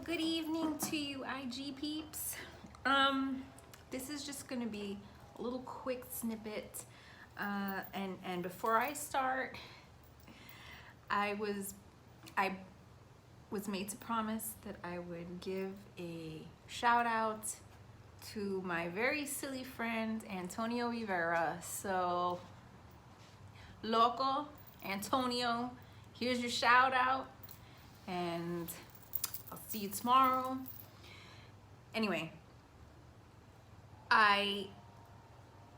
Good evening to you IG peeps. This is just gonna be a little quick snippet, and before I start, I was made to promise that I would give a shout out to my very silly friend Antonio Rivera. So loco Antonio, here's your shout out, and I'll see you tomorrow. Anyway, I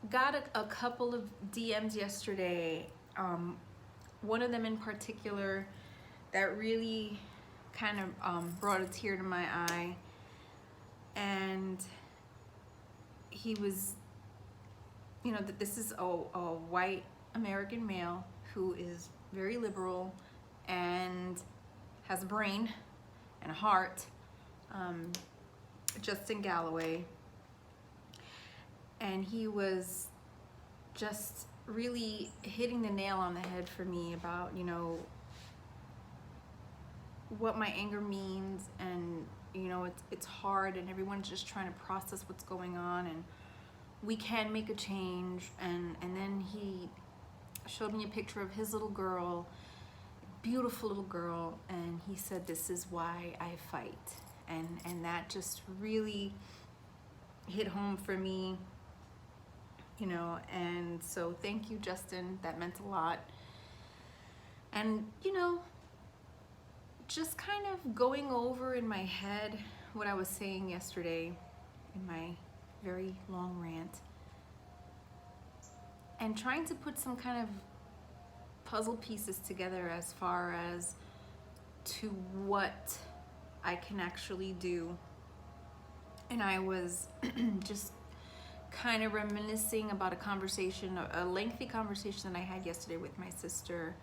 got a couple of DMs yesterday. One of them in particular that really kind of brought a tear to my eye. And he was, you know, this is a white American male who is very liberal and has a brain and a heart, Justin Galloway. And he was just really hitting the nail on the head for me about, you know, what my anger means, and you know, it's hard and everyone's just trying to process what's going on, and we can make a change. And then he showed me a picture of his little girl, beautiful little girl, and he said, "This is why I fight." And that just really hit home for me, you know. And so thank you, Justin, that meant a lot. And you know, just kind of going over in my head what I was saying yesterday in my very long rant, and trying to put some kind of puzzle pieces together as far as to what I can actually do. And I was just kind of reminiscing about a conversation, a lengthy conversation that I had yesterday with my sister,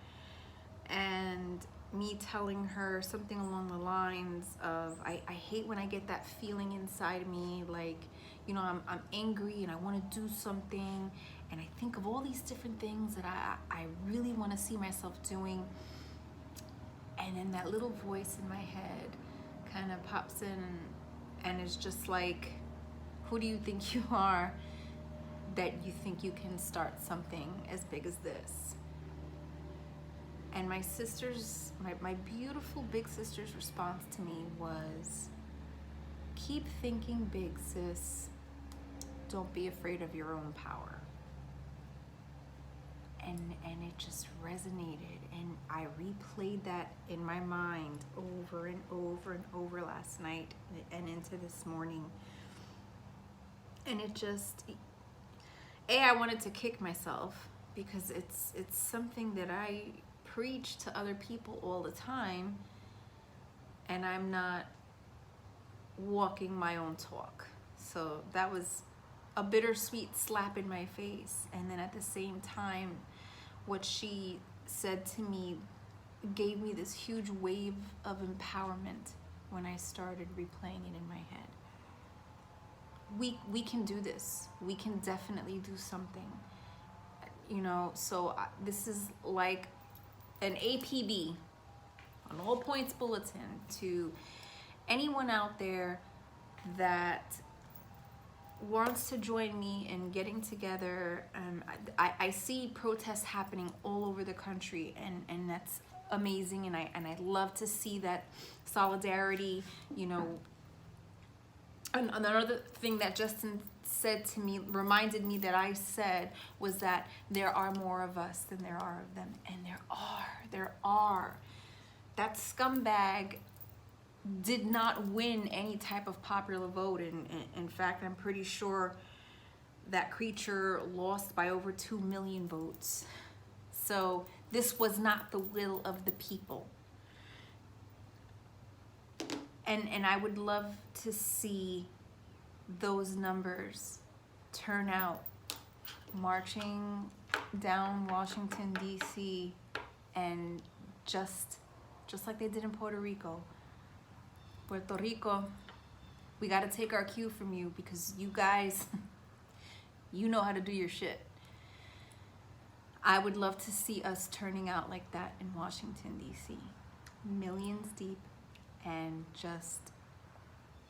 and me telling her something along the lines of, I hate when I get that feeling inside me, like, you know, I'm angry and I want to do something, and I think of all these different things that I really want to see myself doing, and then that little voice in my head kind of pops in and is just like, who do you think you are that you think you can start something as big as this? And my sister's, my beautiful big sister's response to me was, keep thinking big, sis. Don't be afraid of your own power. And it just resonated, and I replayed that in my mind over and over and over last night and into this morning. And it just, I wanted to kick myself, because it's something that I preach to other people all the time, and I'm not walking my own talk. So that was a bittersweet slap in my face. And then at the same time, what she said to me gave me this huge wave of empowerment when I started replaying it in my head. We can do this. We can definitely do something, you know. So this is like an APB, an all points bulletin, to anyone out there that wants to join me in getting together. I see protests happening all over the country, and that's amazing, and I love to see that solidarity, you know. And another thing that Justin said to me, reminded me that I said, was that there are more of us than there are of them. And there are. That scumbag did not win any type of popular vote. And in fact, I'm pretty sure that creature lost by over 2 million votes. So this was not the will of the people. And I would love to see those numbers turn out, marching down Washington, D.C., and just like they did in Puerto Rico. Puerto Rico, we got to take our cue from you, because you guys, you know how to do your shit. I would love to see us turning out like that in Washington, D.C., millions deep, and just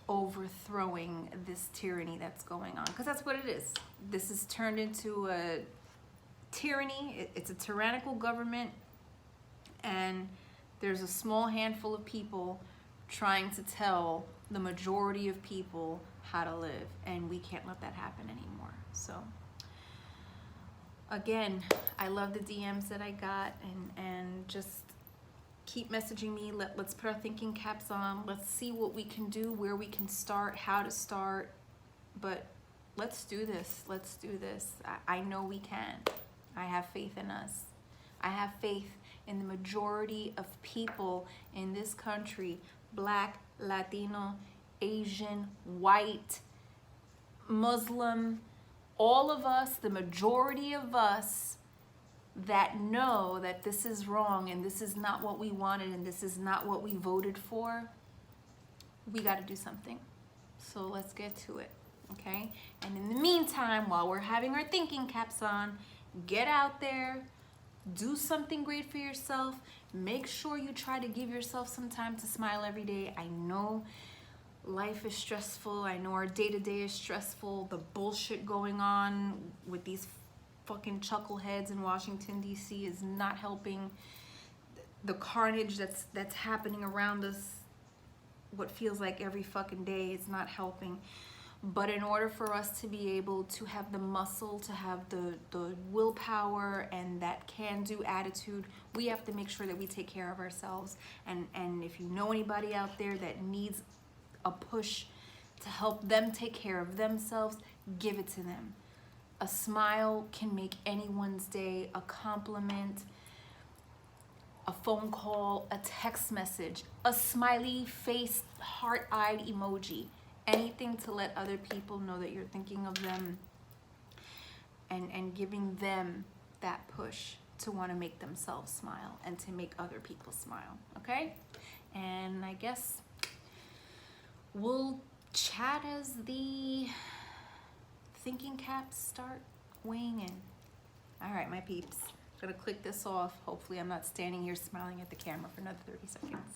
overthrowing this tyranny that's going on, because that's what it is. This is turned into a tyranny. It's a tyrannical government, and there's a small handful of people trying to tell the majority of people how to live, and we can't let that happen anymore. So again, I love the DMs that I got, and just keep messaging me. Let's put our thinking caps on. Let's see what we can do, where we can start, how to start. But let's do this. Let's do this. I know we can. I have faith in us. I have faith in the majority of people in this country, Black, Latino, Asian, white, Muslim, all of us, the majority of us, that know that this is wrong and this is not what we wanted and this is not what we voted for. We got to do something. So let's get to it, okay? And in the meantime, while we're having our thinking caps on, get out there, do something great for yourself. Make sure you try to give yourself some time to smile every day. I know life is stressful. I know our day-to-day is stressful. The bullshit going on with these fucking chuckleheads in Washington, D.C. is not helping. The carnage that's happening around us, what feels like every fucking day, is not helping. But in order for us to be able to have the muscle, to have the willpower and that can-do attitude, we have to make sure that we take care of ourselves. And if you know anybody out there that needs a push to help them take care of themselves, give it to them. A smile can make anyone's day. A compliment, a phone call, a text message, a smiley face, heart-eyed emoji, anything to let other people know that you're thinking of them and giving them that push to want to make themselves smile and to make other people smile, okay? And I guess we'll chat as the thinking caps start weighing in. All right, my peeps. I'm gonna click this off. Hopefully I'm not standing here smiling at the camera for another 30 seconds.